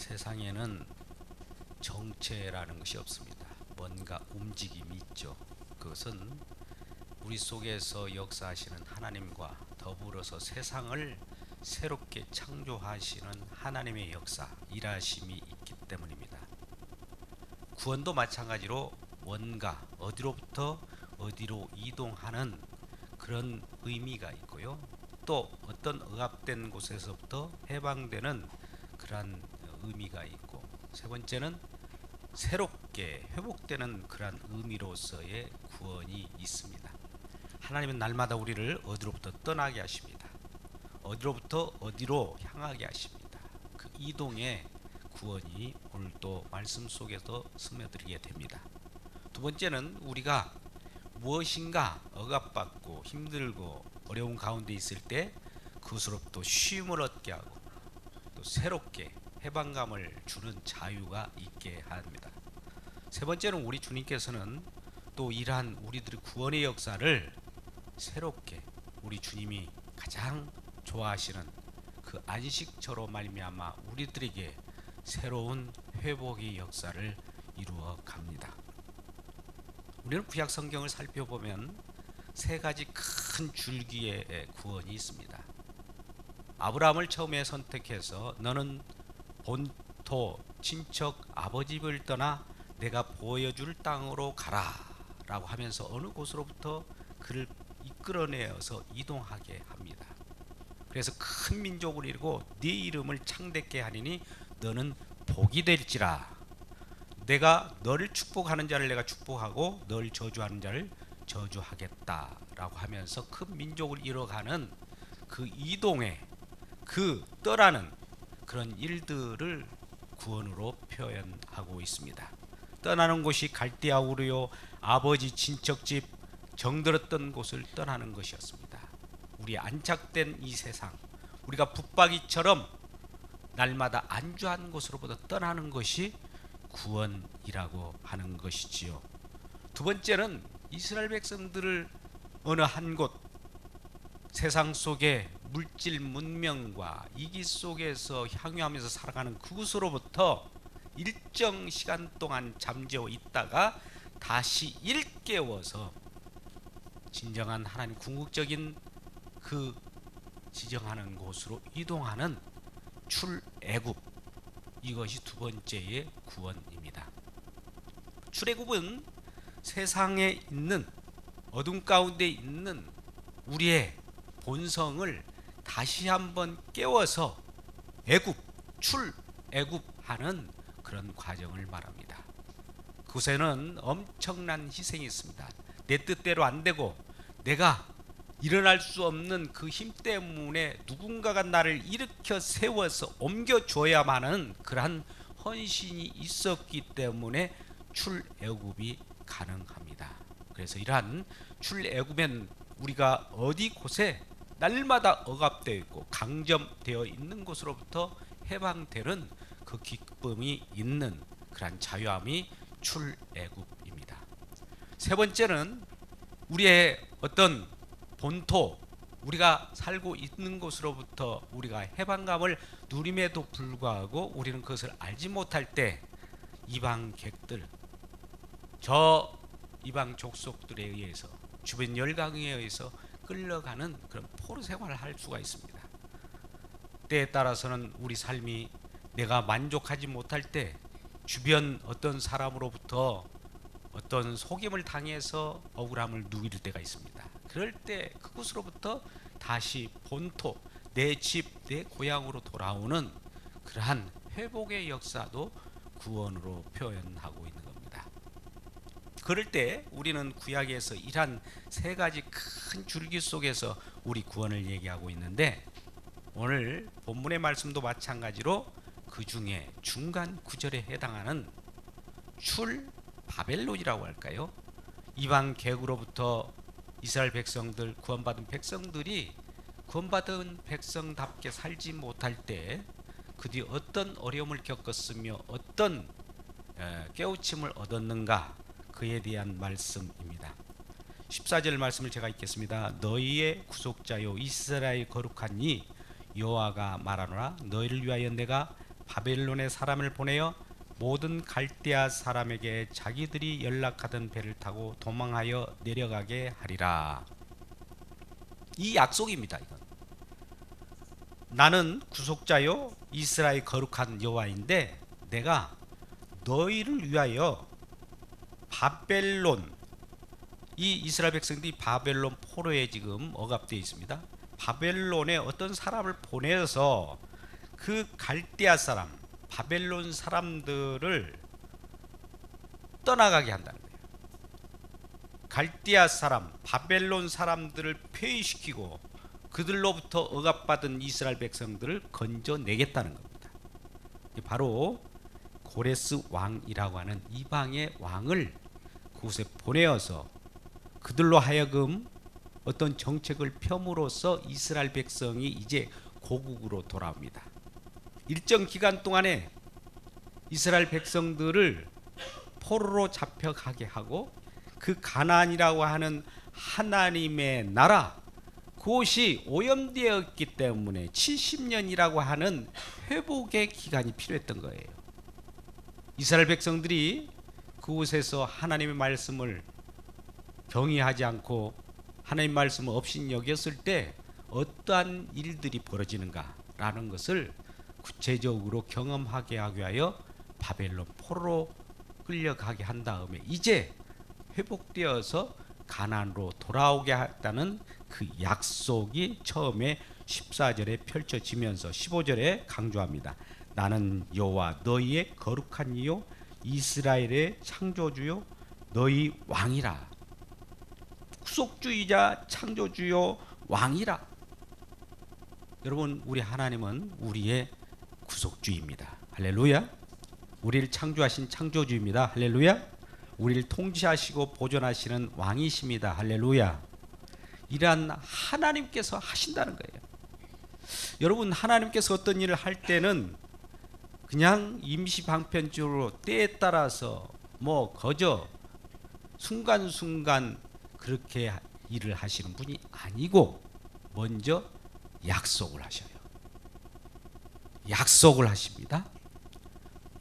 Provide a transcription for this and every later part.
세상에는 정체라는 것이 없습니다. 뭔가 움직임이 있죠. 그것은 우리 속에서 역사하시는 하나님과 더불어서 세상을 새롭게 창조하시는 하나님의 역사, 일하심이 있기 때문입니다. 구원도 마찬가지로 뭔가 어디로부터 어디로 이동하는 그런 의미가 있고요. 또 어떤 억압된 곳에서부터 해방되는 그러한 의미가 있고, 세 번째는 새롭게 회복되는 그러한 의미로서의 구원이 있습니다. 하나님은 날마다 우리를 어디로부터 떠나게 하십니다. 어디로부터 어디로 향하게 하십니다. 그 이동의 구원이 오늘도 말씀 속에서 스며들게 됩니다. 두 번째는 우리가 무엇인가 억압받고 힘들고 어려운 가운데 있을 때 그것으로부터 쉼을 얻게 하고 또 새롭게 해방감을 주는 자유가 있게 합니다. 세 번째는 우리 주님께서는 또 이러한 우리들의 구원의 역사를 새롭게 우리 주님이 가장 좋아하시는 그 안식처로 말미암아 우리들에게 새로운 회복의 역사를 이루어 갑니다. 우리는 구약 성경을 살펴보면 세 가지 큰 줄기의 구원이 있습니다. 아브라함을 처음에 선택해서 너는 본토 친척 아버지 집을 떠나 내가 보여줄 땅으로 가라 라고 하면서 어느 곳으로부터 그를 이끌어내어서 이동하게 합니다. 그래서 큰 민족을 이루고 네 이름을 창대케 하리니 너는 복이 될지라. 내가 너를 축복하는 자를 내가 축복하고 너를 저주하는 자를 저주하겠다 라고 하면서 큰 민족을 이뤄가는 그 이동의 그 떠나는 그런 일들을 구원으로 표현하고 있습니다. 떠나는 곳이 갈대아 우르요 아버지 친척집 정들었던 곳을 떠나는 것이었습니다. 우리 안착된 이 세상, 우리가 붙박이처럼 날마다 안주한 곳으로부터 떠나는 것이 구원이라고 하는 것이지요. 두 번째는 이스라엘 백성들을 어느 한 곳 세상 속에 물질 문명과 이기 속에서 향유하면서 살아가는 그곳으로부터 일정 시간 동안 잠재워 있다가 다시 일깨워서 진정한 하나님 궁극적인 그 지정하는 곳으로 이동하는 출애굽, 이것이 두 번째의 구원입니다. 출애굽은 세상에 있는 어둠 가운데 있는 우리의 본성을 다시 한번 깨워서 애굽, 출애굽하는 그런 과정을 말합니다. 그곳에는 엄청난 희생이 있습니다. 내 뜻대로 안 되고 내가 일어날 수 없는 그 힘 때문에 누군가가 나를 일으켜 세워서 옮겨줘야만 하는 그러한 헌신이 있었기 때문에 출애굽이 가능합니다. 그래서 이러한 출애굽엔 우리가 어디 곳에 날마다 억압되어 있고 강점되어 있는 곳으로부터 해방되는 그 기쁨이 있는 그러한 자유함이 출애굽입니다. 세 번째는 우리의 어떤 본토, 우리가 살고 있는 곳으로부터 우리가 해방감을 누림에도 불구하고 우리는 그것을 알지 못할 때 이방객들, 저 이방 족속들에 의해서 주변 열강에 의해서 끌려가는 그런 포로 생활을 할 수가 있습니다. 때에 따라서는 우리 삶이 내가 만족하지 못할 때 주변 어떤 사람으로부터 어떤 속임을 당해서 억울함을 누릴 때가 있습니다. 그럴 때 그곳으로부터 다시 본토, 내 집, 내 고향으로 돌아오는 그러한 회복의 역사도 구원으로 표현하고 있는 겁니다. 그럴 때 우리는 구약에서 이러한 세 가지 큰 줄기 속에서 우리 구원을 얘기하고 있는데, 오늘 본문의 말씀도 마찬가지로 그 중에 중간 구절에 해당하는 출 바벨론이라고 할까요? 이방 객으로부터 이스라엘 백성들, 구원받은 백성들이 구원받은 백성답게 살지 못할 때 그 뒤 어떤 어려움을 겪었으며 어떤 깨우침을 얻었는가, 그에 대한 말씀입니다. 14절 말씀을 제가 읽겠습니다. 너희의 구속자요 이스라엘 거룩한 이 여호와가 말하노라. 너희를 위하여 내가 바벨론의 사람을 보내어 모든 갈대아 사람에게 자기들이 연락하던 배를 타고 도망하여 내려가게 하리라. 이 약속입니다. 이건. 나는 구속자요 이스라엘 거룩한 여호와인데 내가 너희를 위하여 바벨론, 이 이스라엘 백성들이 바벨론 포로에 지금 억압되어 있습니다. 바벨론에 어떤 사람을 보내서 그 갈대아 사람, 바벨론 사람들을 떠나가게 한다는 거예요. 갈대아 사람, 바벨론 사람들을 폐위시키고 그들로부터 억압받은 이스라엘 백성들을 건져내겠다는 겁니다. 바로 고레스 왕이라고 하는 이방의 왕을 그곳에 보내어서 그들로 하여금 어떤 정책을 펴므로써 이스라엘 백성이 이제 고국으로 돌아옵니다. 일정 기간 동안에 이스라엘 백성들을 포로로 잡혀가게 하고 그 가나안이라고 하는 하나님의 나라, 그것이 오염되었기 때문에 70년이라고 하는 회복의 기간이 필요했던 거예요. 이스라엘 백성들이 그곳에서 하나님의 말씀을 경외하지 않고 하나님 말씀을 없인 여겼을 때 어떠한 일들이 벌어지는가라는 것을 구체적으로 경험하게 하기 위하여 바벨론 포로로 끌려가게 한 다음에 이제 회복되어서 가나안으로 돌아오게 했다는 그 약속이 처음에 14절에 펼쳐지면서 15절에 강조합니다. 나는 여호와 너희의 거룩한 이요 이스라엘의 창조주요 너희 왕이라. 구속주이자 창조주요 왕이라. 여러분, 우리 하나님은 우리의 구속주입니다. 할렐루야. 우리를 창조하신 창조주입니다. 할렐루야. 우리를 통치하시고 보존하시는 왕이십니다. 할렐루야. 이러한 하나님께서 하신다는 거예요. 여러분, 하나님께서 어떤 일을 할 때는 그냥 임시방편적으로 때에 따라서 거저 순간순간 그렇게 일을 하시는 분이 아니고 먼저 약속을 하셔요. 약속을 하십니다.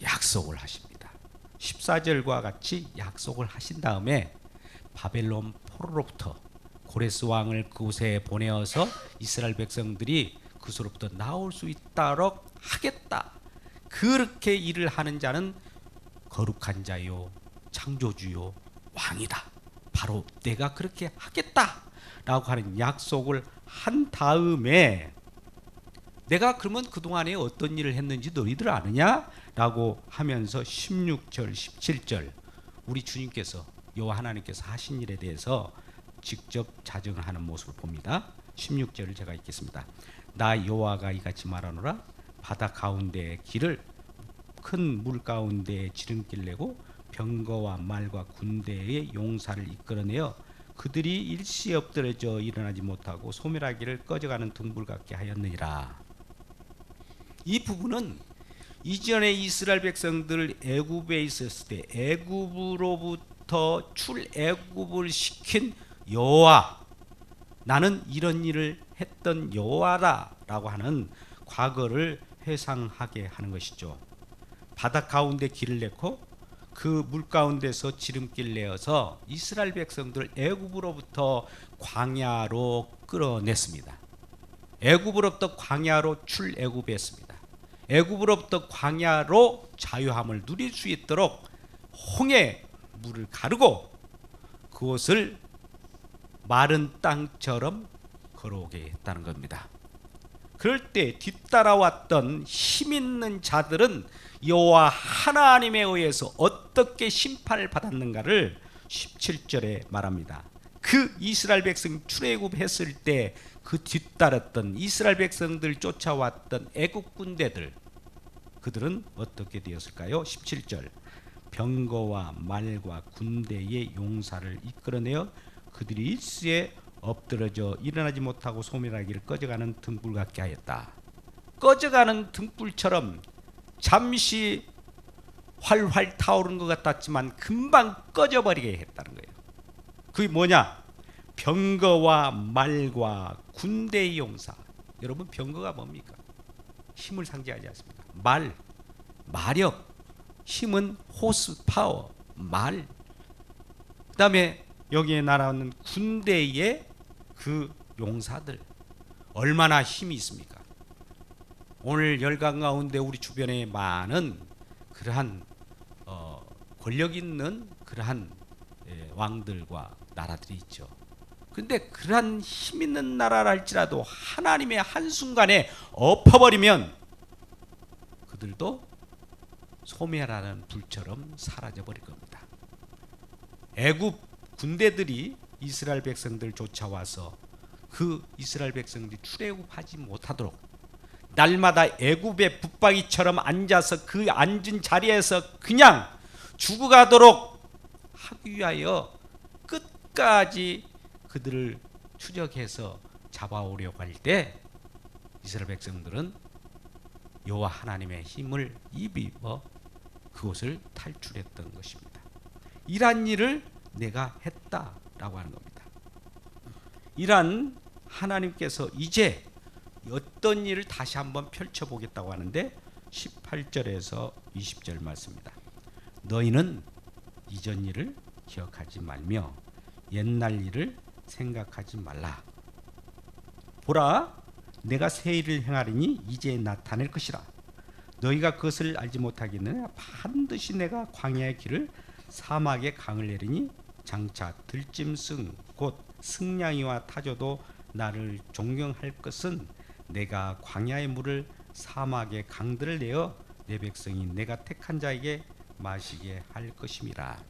약속을 하십니다. 14절과 같이 약속을 하신 다음에 바벨론 포로로부터 고레스 왕을 그곳에 보내어서 이스라엘 백성들이 그곳으로부터 나올 수 있도록 하겠다. 그렇게 일을 하는 자는 거룩한 자요 창조주요 왕이다. 바로 내가 그렇게 하겠다 라고 하는 약속을 한 다음에 내가 그러면 그동안에 어떤 일을 했는지 너희들 아느냐? 라고 하면서 16절 17절 우리 주님께서 여호와 하나님께서 하신 일에 대해서 직접 자정을 하는 모습을 봅니다. 16절을 제가 읽겠습니다. 나 여호와가 이같이 말하노라. 바다 가운데의 길을 큰 물 가운데에 지름길 내고 병거와 말과 군대의 용사를 이끌어내어 그들이 일시에 엎드러져 일어나지 못하고 소멸하기를 꺼져가는 등불 같게 하였느니라. 이 부분은 이전에 이스라엘 백성들 애굽에 있었을 때 애굽으로부터 출애굽을 시킨 여호와, 나는 이런 일을 했던 여호와다라고 하는 과거를 회상하게 하는 것이죠. 바다 가운데 길을 내고 그 물 가운데서 지름길 내어서 이스라엘 백성들 애굽으로부터 광야로 끌어냈습니다. 애굽으로부터 광야로 출애굽했습니다. 애굽으로부터 광야로 자유함을 누릴 수 있도록 홍해 물을 가르고 그것을 마른 땅처럼 걸어오게 했다는 겁니다. 그럴 때 뒤따라왔던 힘 있는 자들은 여호와 하나님에 의해서 어떻게 심판을 받았는가를 17절에 말합니다. 그 이스라엘 백성 출애굽했을 때 그 뒤따랐던 이스라엘 백성들 쫓아왔던 애국 군대들, 그들은 어떻게 되었을까요? 17절 병거와 말과 군대의 용사를 이끌어내어 그들이 일시에 엎드러져 일어나지 못하고 소멸하기를 꺼져가는 등불 같게 하였다. 꺼져가는 등불처럼 잠시 활활 타오르는 것 같았지만 금방 꺼져버리게 했다는 거예요. 그게 뭐냐? 병거와 말과 군대의 용사. 여러분, 병거가 뭡니까? 힘을 상징하지 않습니까? 말, 마력, 힘은 호스 파워, 말. 그다음에 여기에 나오는 군대의 그 용사들 얼마나 힘이 있습니까? 오늘 열강 가운데 우리 주변에 많은 그러한 권력 있는 그러한 왕들과 나라들이 있죠. 그런데 그러한 힘 있는 나라랄지라도 하나님의 한순간에 엎어버리면 그들도 소멸하는 불처럼 사라져버릴 겁니다. 애굽 군대들이 이스라엘 백성들 쫓아와서 그 이스라엘 백성들이 출애굽하지 못하도록 날마다 애굽의 붙박이처럼 앉아서 그 앉은 자리에서 그냥 죽어가도록 하기 위하여 끝까지 그들을 추적해서 잡아오려고 할 때 이스라엘 백성들은 여호와 하나님의 힘을 입어 그곳을 탈출했던 것입니다. 이러한 일을 내가 했다라고 하는 겁니다. 이러한 하나님께서 이제 어떤 일을 다시 한번 펼쳐보겠다고 하는데 18절에서 20절 말씀입니다. 너희는 이전 일을 기억하지 말며 옛날 일을 생각하지 말라. 보라, 내가 새 일을 행하리니 이제 나타낼 것이라. 너희가 그것을 알지 못하겠느냐? 반드시 내가 광야의 길을 사막의 강을 내리니 장차 들짐승 곧 승냥이와 타조도 나를 존경할 것은 내가 광야의 물을 사막의 강들을 내어 내 백성이 내가 택한 자에게 마시게 할 것임이라.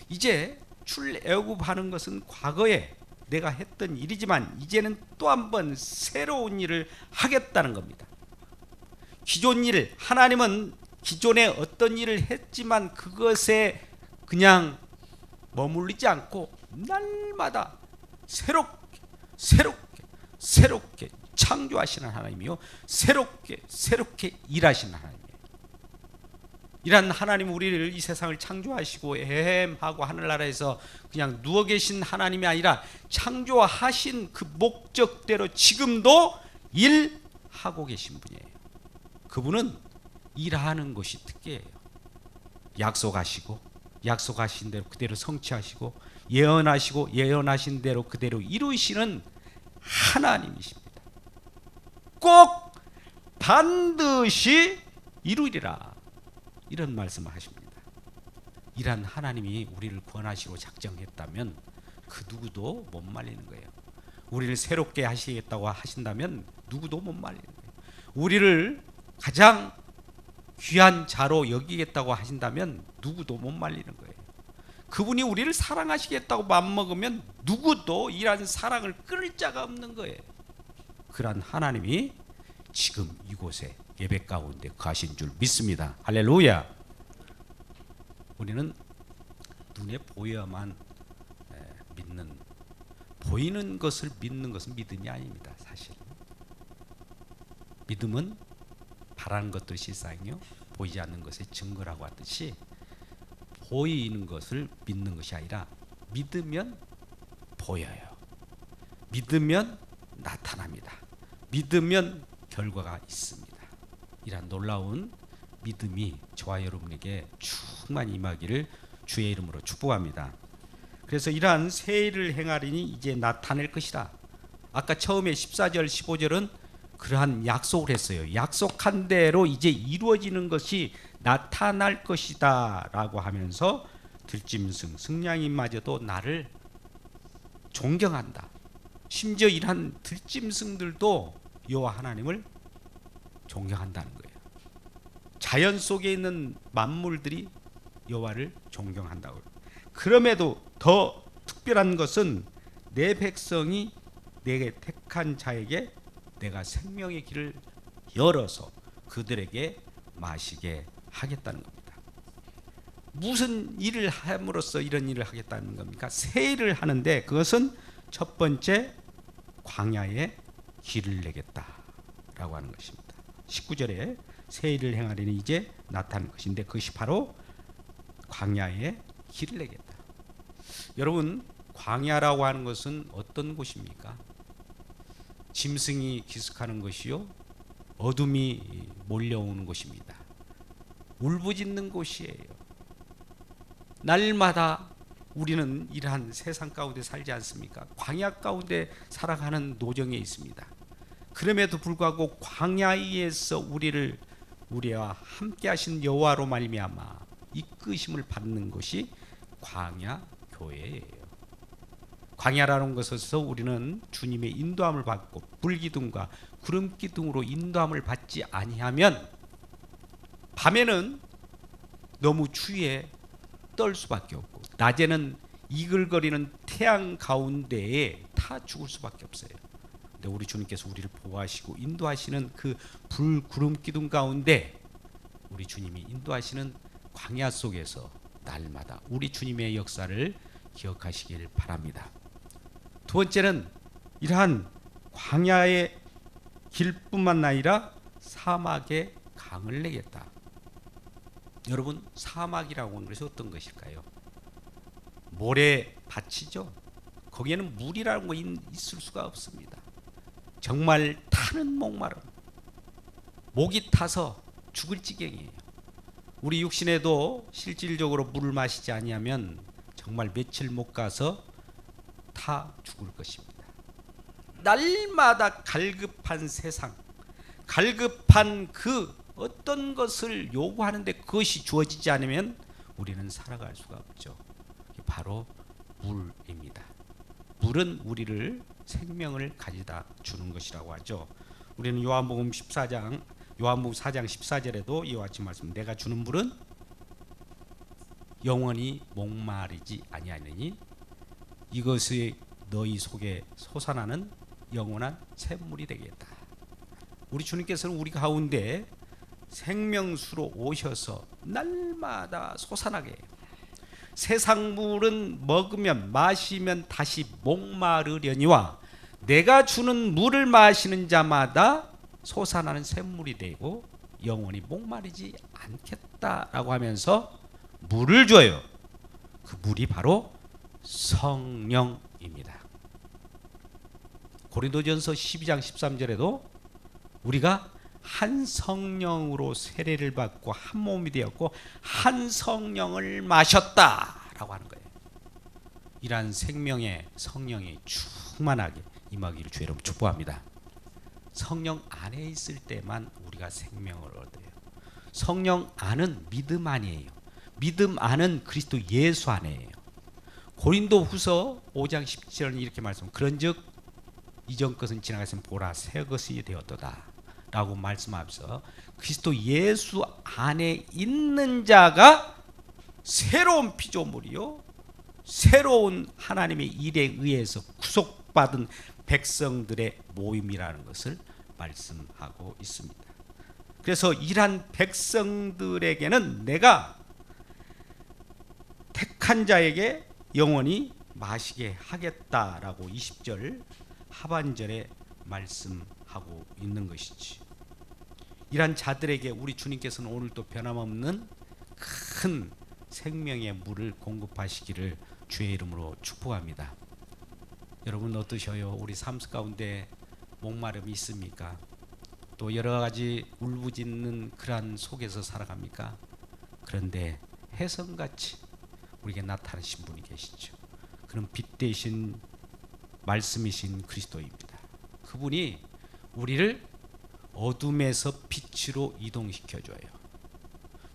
이제 출애굽하는 것은 과거에 내가 했던 일이지만 이제는 또 한 번 새로운 일을 하겠다는 겁니다. 기존 일, 하나님은 기존에 어떤 일을 했지만 그것에 그냥 머무르지 않고 날마다 새롭게 창조하시는 하나님이요, 새롭게 일하시는 하나님이에요. 이런 하나님, 우리를 이 세상을 창조하시고 애햄하고 하늘나라에서 그냥 누워 계신 하나님이 아니라 창조하신 그 목적대로 지금도 일하고 계신 분이에요. 그분은 일하는 것이 특기예요. 약속하시고 약속하신 대로 그대로 성취하시고 예언하시고 예언하신 대로 그대로 이루시는 하나님이십니다. 꼭 반드시 이루리라, 이런 말씀을 하십니다. 이런 하나님이 우리를 구원하시고 작정했다면 그 누구도 못 말리는 거예요. 우리를 새롭게 하시겠다고 하신다면 누구도 못 말리는 거예요. 우리를 가장 귀한 자로 여기겠다고 하신다면 누구도 못 말리는 거예요. 그분이 우리를 사랑하시겠다고 맘먹으면 누구도 이런 사랑을 끊을 자가 없는 거예요. 그러한 하나님이 지금 이곳에 예배 가운데 가신 줄 믿습니다. 할렐루야. 우리는 눈에 보여야만 믿는, 보이는 것을 믿는 것은 믿음이 아닙니다. 사실 믿음은 바라는 것도 실상이요 보이지 않는 것의 증거라고 하듯이 보이는 것을 믿는 것이 아니라 믿으면 보여요. 믿으면 나타납니다. 믿으면 결과가 있습니다. 이러한 놀라운 믿음이 저와 여러분에게 충만히 임하기를 주의 이름으로 축복합니다. 그래서 이러한 새 일을 행하리니 이제 나타낼 것이다. 아까 처음에 14절 15절은 그러한 약속을 했어요. 약속한 대로 이제 이루어지는 것이 나타날 것이다 라고 하면서 들짐승 승냥이마저도 나를 존경한다. 심지어 이러한 들짐승들도 여호와 하나님을 존경한다는 거예요. 자연 속에 있는 만물들이 여호와를 존경한다고. 그럼에도 더 특별한 것은 내 백성이 내게 택한 자에게 내가 생명의 길을 열어서 그들에게 마시게 하겠다는 겁니다. 무슨 일을 함으로써 이런 일을 하겠다는 겁니까? 새 일을 하는데 그것은 첫 번째 광야에 길을 내겠다라고 하는 것입니다. 19절에 새 일을 행하리니 이제 나타날 것인데 그것이 바로 광야에 길을 내겠다. 여러분, 광야라고 하는 것은 어떤 곳입니까? 짐승이 기숙하는 것이요, 어둠이 몰려오는 곳입니다. 울부짖는 곳이에요. 날마다 우리는 이러한 세상 가운데 살지 않습니까? 광야 가운데 살아가는 노정에 있습니다. 그럼에도 불구하고 광야에서 우리와 함께 하신 여호와로 말미암아 이끄심을 받는 것이 광야 교회예요. 광야라는 것에서 우리는 주님의 인도함을 받고 불기둥과 구름기둥으로 인도함을 받지 아니하면 밤에는 너무 추위에 떨 수밖에 없고 낮에는 이글거리는 태양 가운데에 타 죽을 수밖에 없어요. 근데 우리 주님께서 우리를 보호하시고 인도하시는 그 구름 기둥 가운데 우리 주님이 인도하시는 광야 속에서 날마다 우리 주님의 역사를 기억하시길 바랍니다. 두 번째는 이러한 광야의 길뿐만 아니라 사막의 강을 내겠다. 여러분, 사막이라고 하는 것이 어떤 것일까요? 모래밭이죠. 거기에는 물이라는 거 있을 수가 없습니다. 정말 타는 목마름, 목이 타서 죽을 지경이에요. 우리 육신에도 실질적으로 물을 마시지 아니하면 정말 며칠 못 가서 타 죽을 것입니다. 날마다 갈급한 세상, 갈급한 그 어떤 것을 요구하는데 그것이 주어지지 않으면 우리는 살아갈 수가 없죠. 바로 물입니다. 물은 우리를 생명을 가져다 주는 것이라고 하죠. 우리는 요한복음 4장 14절에도 이와 같이 말씀, 내가 주는 물은 영원히 목마르지 아니하느니 이것이 너희 속에 솟아나는 영원한 샘물이 되겠다. 우리 주님께서는 우리 가운데 생명수로 오셔서 날마다 솟아나게 해요. 세상 물은 먹으면 마시면 다시 목마르려니와 내가 주는 물을 마시는 자마다 솟아나는 샘물이 되고 영원히 목마르지 않겠다라고 하면서 물을 줘요. 그 물이 바로 성령입니다. 고린도전서 12장 13절에도 우리가 한 성령으로 세례를 받고 한 몸이 되었고 한 성령을 마셨다라고 하는 거예요. 이러한 생명의 성령이 충만하게 임하기를 주의 이름으로 축복합니다. 성령 안에 있을 때만 우리가 생명을 얻어요. 성령 안은 믿음 안이에요. 믿음 안은 그리스도 예수 안이에요. 고린도후서 5장 17절은 이렇게 말씀, 그런즉 이전 것은 지나갔으면 보라 새 것이 되었도다 라고 말씀하면서 그리스도 예수 안에 있는 자가 새로운 피조물이요 새로운 하나님의 일에 의해서 구속받은 백성들의 모임이라는 것을 말씀하고 있습니다. 그래서 이러한 백성들에게는 내가 택한 자에게 영원히 마시게 하겠다라고 20절 하반절에 말씀하고 있는 것이지. 이러한 자들에게 우리 주님께서는 오늘도 변함없는 큰 생명의 물을 공급하시기를 주의 이름으로 축복합니다. 여러분 어떠셔요? 우리 삶 가운데 목마름이 있습니까? 또 여러 가지 울부짖는 그러한 속에서 살아갑니까? 그런데 혜성같이 우리에게 나타나신 분이 계시죠. 그는 빛 대신 말씀이신 그리스도입니다. 그분이 우리를 어둠에서 빛으로 이동시켜줘요.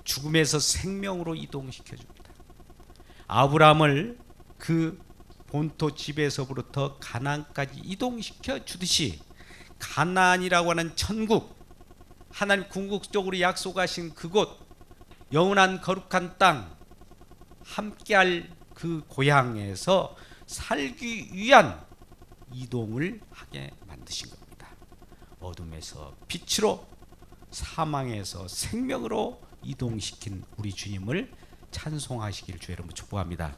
죽음에서 생명으로 이동시켜줍니다. 아브라함을 그 본토 집에서부터 가나안까지 이동시켜 주듯이 가나안이라고 하는 천국, 하나님 궁극적으로 약속하신 그곳, 영원한 거룩한 땅, 함께할 그 고향에서 살기 위한 이동을 하게 만드신 겁니다. 어둠에서 빛으로, 사망에서 생명으로 이동시킨 우리 주님을 찬송하시기를 주의 이름으로 축복합니다.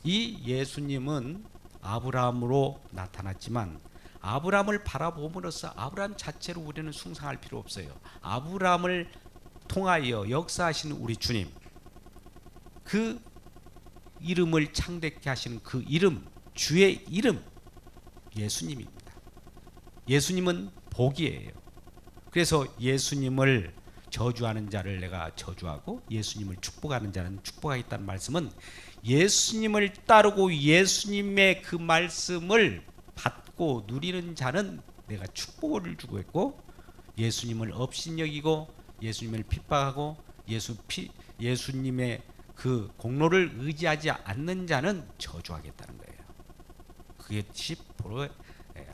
이 예수님은 아브라함으로 나타났지만 아브라함을 바라봄으로써 아브라함 자체로 우리는 숭상할 필요 없어요. 아브라함을 통하여 역사하시는 우리 주님, 그 이름을 창대케 하시는 그 이름, 주의 이름 예수님입니다. 예수님은 복이에요. 그래서 예수님을 저주하는 자를 내가 저주하고 예수님을 축복하는 자는 축복하겠다는 말씀은 예수님을 따르고 예수님의 그 말씀을 받고 누리는 자는 내가 축복을 주고 있고, 예수님을 업신여기고 예수님을 핍박하고 예수님의 그 공로를 의지하지 않는 자는 저주하겠다는 거예요. 그것이 바로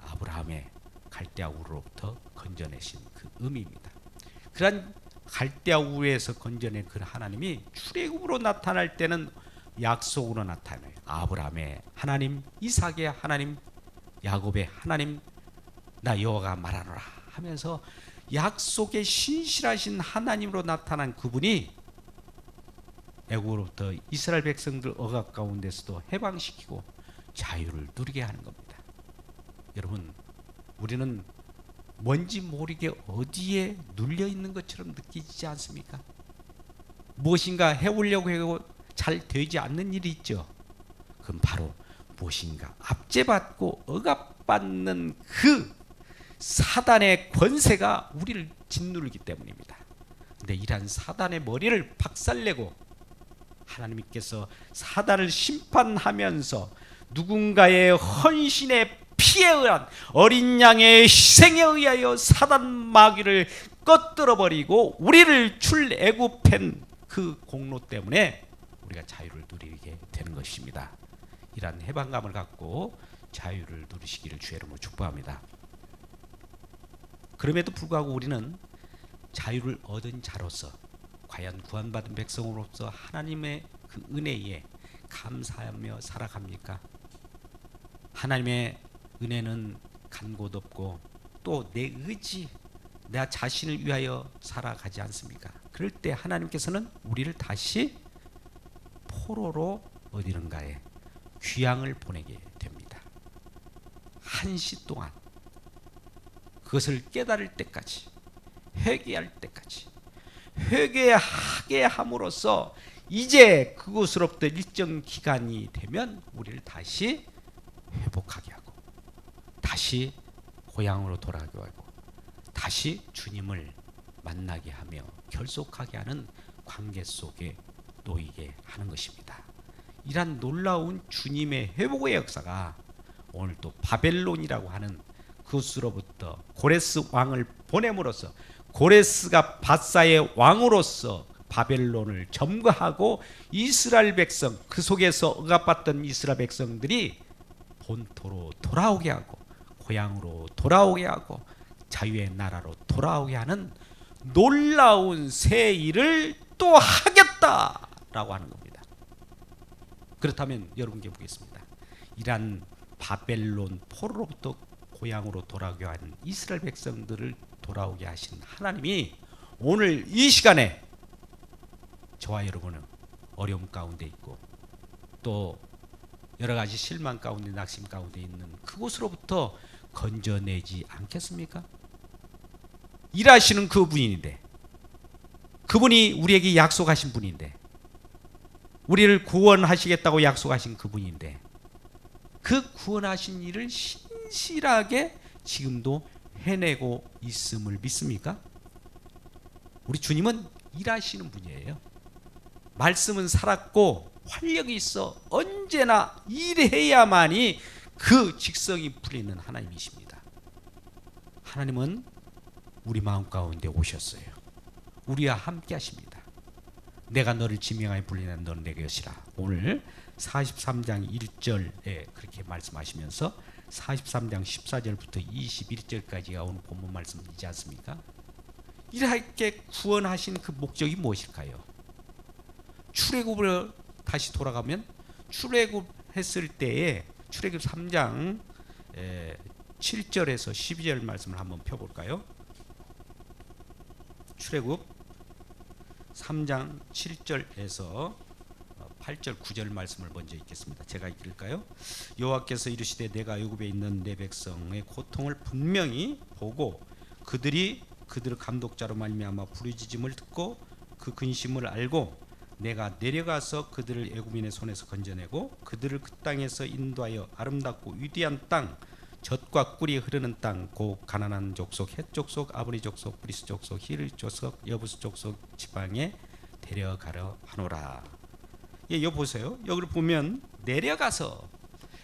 아브라함의 갈대아 우르로부터 건져내신 그 의미입니다. 그런 갈대아 우르에서 건져낸 그 하나님이 출애굽으로 나타날 때는 약속으로 나타나요. 아브라함의 하나님, 이삭의 하나님, 야곱의 하나님, 나 여호와가 말하노라 하면서 약속의 신실하신 하나님으로 나타난 그분이 애국으로부터 이스라엘 백성들 억압 가운데서도 해방시키고 자유를 누리게 하는 겁니다. 여러분, 우리는 뭔지 모르게 어디에 눌려 있는 것처럼 느끼지 않습니까? 무엇인가 해보려고 해도 잘 되지 않는 일이 있죠. 그럼 바로 무엇인가 압제받고 억압받는 그 사단의 권세가 우리를 짓누르기 때문입니다. 근데 이러한 사단의 머리를 박살내고 하나님께서 사단을 심판하면서 누군가의 헌신의 피에 의한 어린 양의 희생에 의하여 사단 마귀를 꺼뜨려버리고 우리를 출애굽한 그 공로 때문에 우리가 자유를 누리게 되는 것입니다. 이러한 해방감을 갖고 자유를 누리시기를 주의 이름으로 축복합니다. 그럼에도 불구하고 우리는 자유를 얻은 자로서 과연 구원받은 백성으로서 하나님의 그 은혜에 감사하며 살아갑니까? 하나님의 은혜는 간 곳 없고 또 내 의지, 내 자신을 위하여 살아가지 않습니까? 그럴 때 하나님께서는 우리를 다시 포로로 어디론가에 귀향을 보내게 됩니다. 한시 동안 그것을 깨달을 때까지, 회개할 때까지 회개하게 함으로써 이제 그곳으로부터 일정 기간이 되면 우리를 다시 회복하게 하고 다시 고향으로 돌아가게 하고 다시 주님을 만나게 하며 결속하게 하는 관계 속에 놓이게 하는 것입니다. 이러한 놀라운 주님의 회복의 역사가 오늘 또 바벨론이라고 하는 그것으로부터 고레스 왕을 보냄으로써 고레스가 바사의 왕으로서 바벨론을 점거하고 이스라엘 백성, 그 속에서 억압받던 이스라엘 백성들이 본토로 돌아오게 하고 고향으로 돌아오게 하고 자유의 나라로 돌아오게 하는 놀라운 새 일을 또 하겠다라고 하는 겁니다. 그렇다면 여러분께 보겠습니다. 이러한 바벨론 포로로부터 고향으로 돌아오게 하는 이스라엘 백성들을 돌아오게 하신 하나님이 오늘 이 시간에 저와 여러분은 어려움 가운데 있고 또 여러 가지 실망 가운데 낙심 가운데 있는 그곳으로부터 건져내지 않겠습니까? 일하시는 그분인데, 그분이 우리에게 약속하신 분인데, 우리를 구원하시겠다고 약속하신 그분인데, 그 구원하신 일을 신실하게 지금도 해내고 있음을 믿습니까? 우리 주님은 일하시는 분이에요. 말씀은 살았고 활력이 있어 언제나 일해야만이 그 직성이 풀리는 하나님이십니다. 하나님은 우리 마음 가운데 오셨어요. 우리와 함께 하십니다. 내가 너를 지명하여 불리는 너는 내 것이라. 오늘 43장 1절에 그렇게 말씀하시면서 43장 14절부터 21절까지가 오늘 본문 말씀이지 않습니까? 이렇게 구원하신 그 목적이 무엇일까요? 출애굽으로 다시 돌아가면 출애굽했을 때에 출애굽 3장 7절에서 12절 말씀을 한번 펴볼까요? 출애굽 3장 7절에서 8절 9절 말씀을 먼저 읽겠습니다. 제가 읽을까요? 여호와께서 이르시되 내가 애굽에 있는 내 백성의 고통을 분명히 보고 그들을 감독자로 말미암아 부르짖음을 듣고 그 근심을 알고 내가 내려가서 그들을 애굽인의 손에서 건져내고 그들을 그 땅에서 인도하여 아름답고 위대한 땅 젖과 꿀이 흐르는 땅, 곧 가나안 족속, 헷 족속, 아모리 족속, 브리스 족속, 히르 족속, 여부스 족속 지방에 데려가려 하노라. 예, 여기 보세요. 여기를 보면 내려가서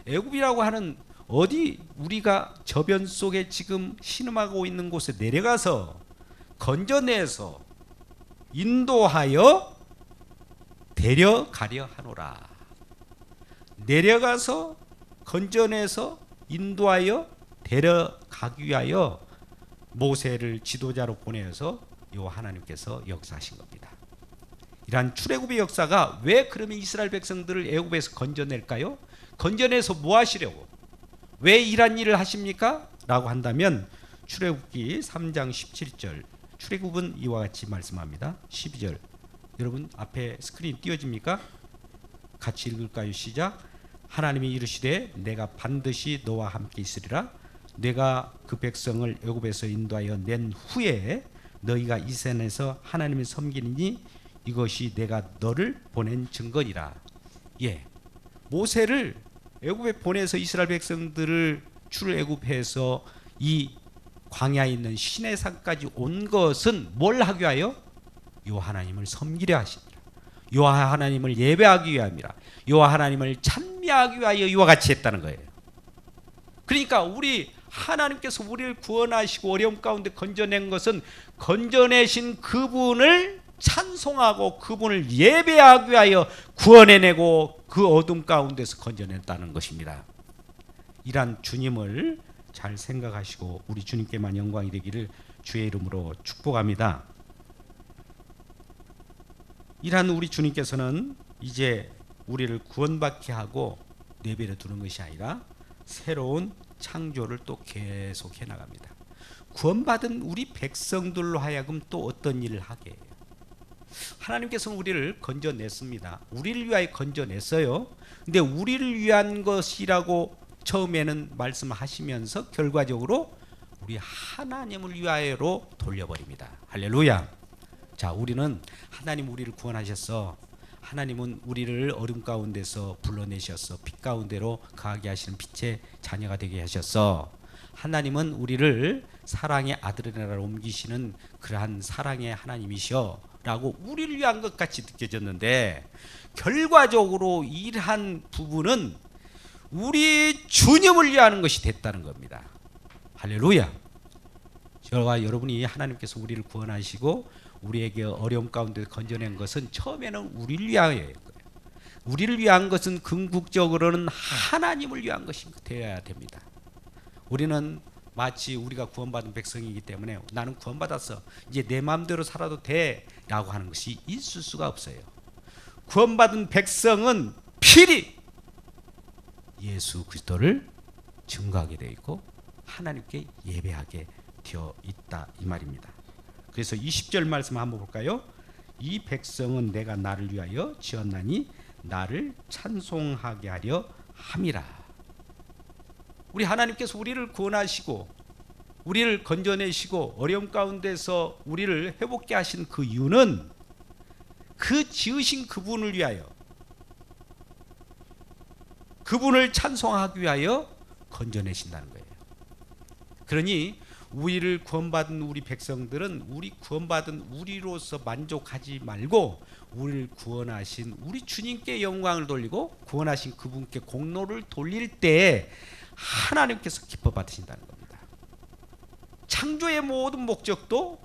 애굽이라고 하는 어디 우리가 저변 속에 지금 신음하고 있는 곳에 내려가서 건져내서 인도하여 데려가려 하노라. 내려가서 건져내서 인도하여 데려가기 위하여 모세를 지도자로 보내서 요 하나님께서 역사하신 겁니다. 이러한 출애굽의 역사가 왜 그러면 이스라엘 백성들을 애굽에서 건져낼까요? 건져내서 뭐 하시려고? 왜 이런 일을 하십니까? 라고 한다면 출애굽기 3장 17절, 출애굽은 이와 같이 말씀합니다. 12절, 여러분 앞에 스크린 띄워집니까? 같이 읽을까요? 시작. 하나님이 이르시되 내가 반드시 너와 함께 있으리라. 내가 그 백성을 애굽에서 인도하여 낸 후에 너희가 이 산에서 하나님을 섬기니 이것이 내가 너를 보낸 증거니라. 예, 모세를 애굽에 보내서 이스라엘 백성들을 출애굽해서 이 광야에 있는 시내산까지 온 것은 뭘 하기 위하여? 요 하나님을 섬기려 하십니다. 요 하나님을 예배하기 위함이라. 요 하나님을 찬미하기 위하여 이와 같이 했다는 거예요. 그러니까 우리 하나님께서 우리를 구원하시고 어려움 가운데 건져낸 것은 건져내신 그분을 찬송하고 그분을 예배하기 위하여 구원해내고 그 어둠 가운데서 건져냈다는 것입니다. 이러한 주님을 잘 생각하시고 우리 주님께만 영광이 되기를 주의 이름으로 축복합니다. 이러한 우리 주님께서는 이제 우리를 구원받게 하고 내버려 두는 것이 아니라 새로운 창조를 또 계속해 나갑니다. 구원받은 우리 백성들로 하여금 또 어떤 일을 하게 해요. 하나님께서는 우리를 건져냈습니다. 우리를 위하여 건져냈어요. 근데 우리를 위한 것이라고 처음에는 말씀하시면서 결과적으로 우리 하나님을 위하여로 돌려버립니다. 할렐루야. 자, 우리는 하나님 우리를 구원하셨어. 하나님은 우리를 어둠 가운데서 불러내셨어. 빛 가운데로 거하게 하시는 빛의 자녀가 되게 하셨어. 하나님은 우리를 사랑의 아들의 나라로 옮기시는 그러한 사랑의 하나님이셔 라고 우리를 위한 것 같이 느껴졌는데 결과적으로 이러한 부분은 우리 주님을 위하는 것이 됐다는 겁니다. 할렐루야. 저와 여러분이 하나님께서 우리를 구원하시고 우리에게 어려움 가운데 건져낸 것은 처음에는 우리를 위하여예요. 우리를 위한 것은 궁극적으로는 하나님을 위한 것이 되어야 됩니다. 우리는 마치 우리가 구원받은 백성이기 때문에 나는 구원받았어, 이제 내 마음대로 살아도 돼 라고 하는 것이 있을 수가 없어요. 구원받은 백성은 필히 예수 그리스도를 증거하게 되어 있고 하나님께 예배하게 되어 있다 이 말입니다. 그래서 20절 말씀 한번 볼까요? 이 백성은 내가 나를 위하여 지었나니 나를 찬송하게 하려 함이라. 우리 하나님께서 우리를 구원하시고 우리를 건져내시고 어려움 가운데서 우리를 회복케 하신 그 이유는 그 지으신 그분을 위하여, 그분을 찬송하기 위하여 건져내신다는 거예요. 그러니 우리를 구원받은 우리 백성들은 우리 구원받은 우리로서 만족하지 말고 우리를 구원하신 우리 주님께 영광을 돌리고 구원하신 그분께 공로를 돌릴 때 하나님께서 기뻐 받으신다는 겁니다. 창조의 모든 목적도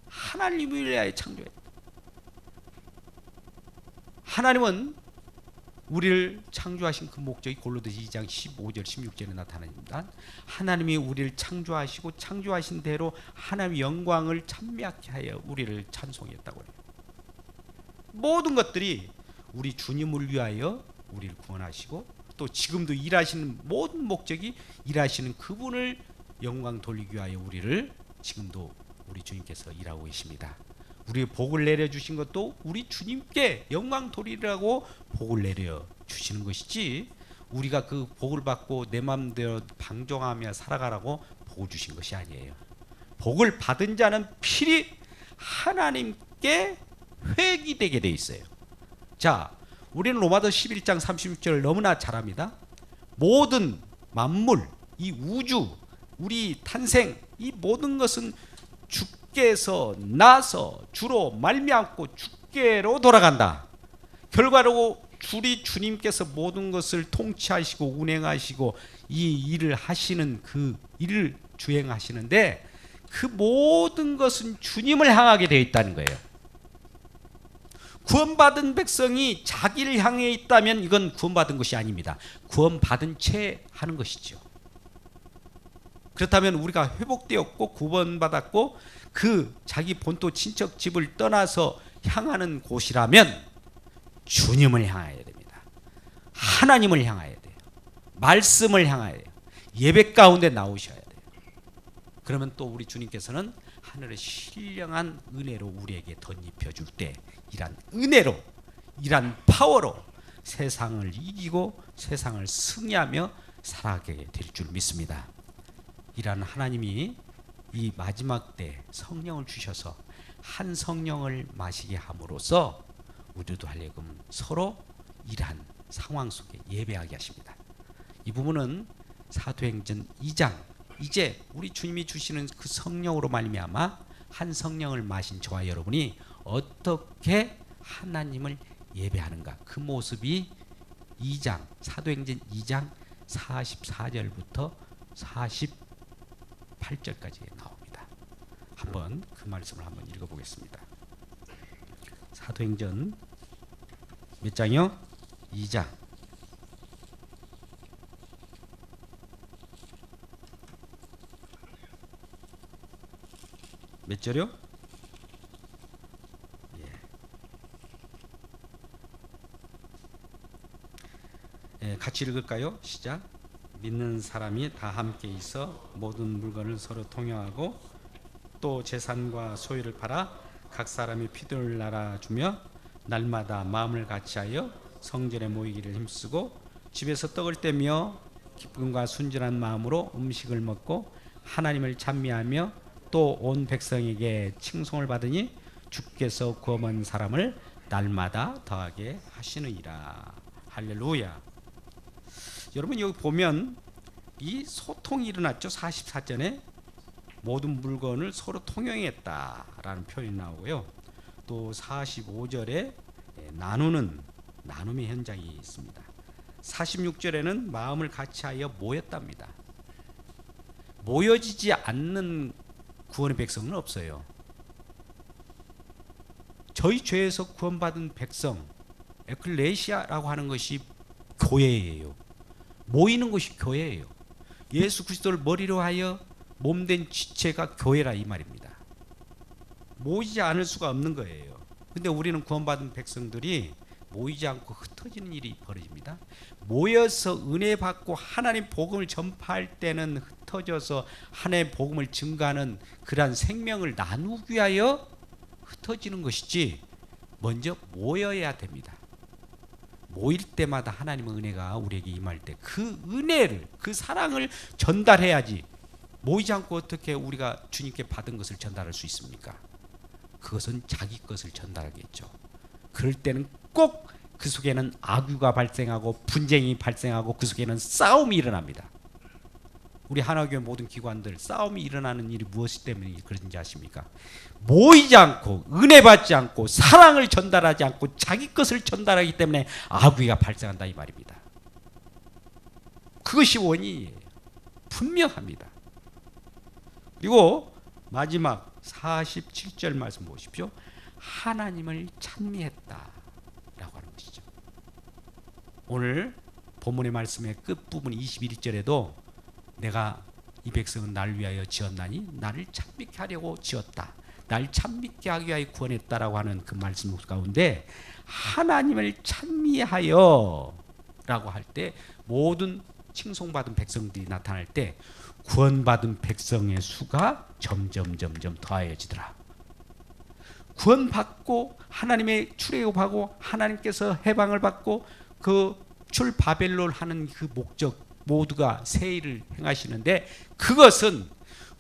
하나님을 위하여 창조했다. 하나님은 우리를 창조하신 그 목적이 골로새서 2장 15절 16절에 나타납니다. 하나님이 우리를 창조하시고 창조하신 대로 하나님의 영광을 찬미하게 하여 우리를 찬송했다고 해요. 모든 것들이 우리 주님을 위하여 우리를 구원하시고 또 지금도 일하시는 모든 목적이 일하시는 그분을 영광 돌리기 위하여 우리를 지금도 우리 주님께서 일하고 계십니다. 우리 복을 내려주신 것도 우리 주님께 영광 돌리라고 복을 내려주시는 것이지 우리가 그 복을 받고 내 마음대로 방종하며 살아가라고 복을 주신 것이 아니에요. 복을 받은 자는 필히 하나님께 회귀되게 돼 있어요. 자, 우리는 로마서 11장 36절을 너무나 잘 압니다. 모든 만물, 이 우주, 우리 탄생, 이 모든 것은 주께서 나서 주로 말미암고 주께로 돌아간다. 결과로 우리 주님께서 모든 것을 통치하시고 운행하시고 이 일을 하시는 그 일을 주행하시는데 그 모든 것은 주님을 향하게 되어 있다는 거예요. 구원받은 백성이 자기를 향해 있다면 이건 구원받은 것이 아닙니다. 구원받은 채 하는 것이죠. 그렇다면 우리가 회복되었고 구원받았고 그 자기 본토 친척 집을 떠나서 향하는 곳이라면 주님을 향해야 됩니다. 하나님을 향해야 돼요. 말씀을 향해야 돼요. 예배 가운데 나오셔야 돼요. 그러면 또 우리 주님께서는 하늘의 신령한 은혜로 우리에게 덧입혀 줄 때 이란 은혜로, 이란 파워로 세상을 이기고 세상을 승리하며 살아가게 될 줄 믿습니다. 이란 하나님이 이 마지막 때 성령을 주셔서 한 성령을 마시게 함으로써 우리도 하여금 서로 이러한 상황 속에 예배하게 하십니다. 이 부분은 사도행전 2장 이제 우리 주님이 주시는 그 성령으로 말미암아 한 성령을 마신 저와 여러분이 어떻게 하나님을 예배하는가 그 모습이 2장 사도행전 2장 44절부터 48절까지 나옵니다. 한번 그 말씀을 한번 읽어보겠습니다. 사도행전 몇 장이요? 2장 몇 절이요? 예, 같이 읽을까요? 시작. 믿는 사람이 다 함께 있어 모든 물건을 서로 통용하고 또 재산과 소유를 팔아 각 사람이 필요를 나눠주며 날마다 마음을 같이하여 성전에 모이기를 힘쓰고 집에서 떡을 떼며 기쁨과 순전한 마음으로 음식을 먹고 하나님을 찬미하며 또 온 백성에게 칭송을 받으니 주께서 구원한 사람을 날마다 더하게 하시느니라. 할렐루야. 여러분 여기 보면 이 소통이 일어났죠. 44절에 모든 물건을 서로 통용했다라는 표현이 나오고요. 또 45절에 나눔의 현장이 있습니다. 46절에는 마음을 같이하여 모였답니다. 모여지지 않는 구원의 백성은 없어요. 저희 죄에서 구원받은 백성, 에클레시아라고 하는 것이 교회예요. 모이는 것이 교회예요. 예수 그리스도를 머리로 하여 몸된 지체가 교회라 이 말입니다. 모이지 않을 수가 없는 거예요. 근데 우리는 구원받은 백성들이 모이지 않고 흩어지는 일이 벌어집니다. 모여서 은혜 받고 하나님 복음을 전파할 때는 흩어져서 하나님의 복음을 증가하는 그러한 생명을 나누기 위하여 흩어지는 것이지 먼저 모여야 됩니다. 모일 때마다 하나님의 은혜가 우리에게 임할 때 그 은혜를 그 사랑을 전달해야지 모이지 않고 어떻게 우리가 주님께 받은 것을 전달할 수 있습니까? 그것은 자기 것을 전달하겠죠. 그럴 때는 꼭 그 속에는 악유가 발생하고 분쟁이 발생하고 그 속에는 싸움이 일어납니다. 우리 하나교회 모든 기관들 싸움이 일어나는 일이 무엇 때문에 그런지 아십니까? 모이지 않고 은혜 받지 않고 사랑을 전달하지 않고 자기 것을 전달하기 때문에 악유가 발생한다 이 말입니다. 그것이 원인이에요. 분명합니다. 그리고 마지막 47절 말씀 보십시오. 하나님을 찬미했다 라고 하는 것이죠. 오늘 본문의 말씀의 끝부분 21절에도 내가 이 백성은 나를 위하여 지었나니 나를 찬미케 하려고 지었다. 날 찬미케 하기 위하여 구원했다라고 하는 그 말씀 가운데 하나님을 찬미하여 라고 할 때 모든 칭송받은 백성들이 나타날 때 구원받은 백성의 수가 점점 더하여지더라. 구원받고 하나님의 출애굽하고 하나님께서 해방을 받고 그 출바벨론 하는 그 목적 모두가 새 일을 행하시는데 그것은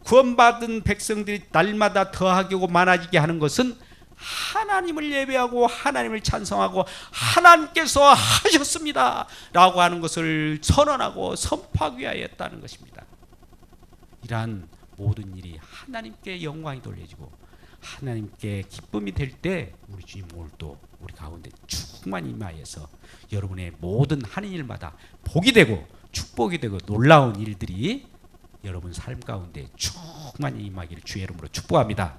구원받은 백성들이 날마다 더하게 하고 많아지게 하는 것은 하나님을 예배하고 하나님을 찬송하고 하나님께서 하셨습니다 라고 하는 것을 선언하고 선포하기 위하여 했다는 것입니다. 이러한 모든 일이 하나님께 영광이 돌려지고 하나님께 기쁨이 될 때 우리 주님 오늘 또 우리 가운데 충만히 임하여서 여러분의 모든 하는 일마다 복이 되고 축복이 되고 놀라운 일들이 여러분 삶 가운데 충만히 임하기를 주의 이름으로 축복합니다.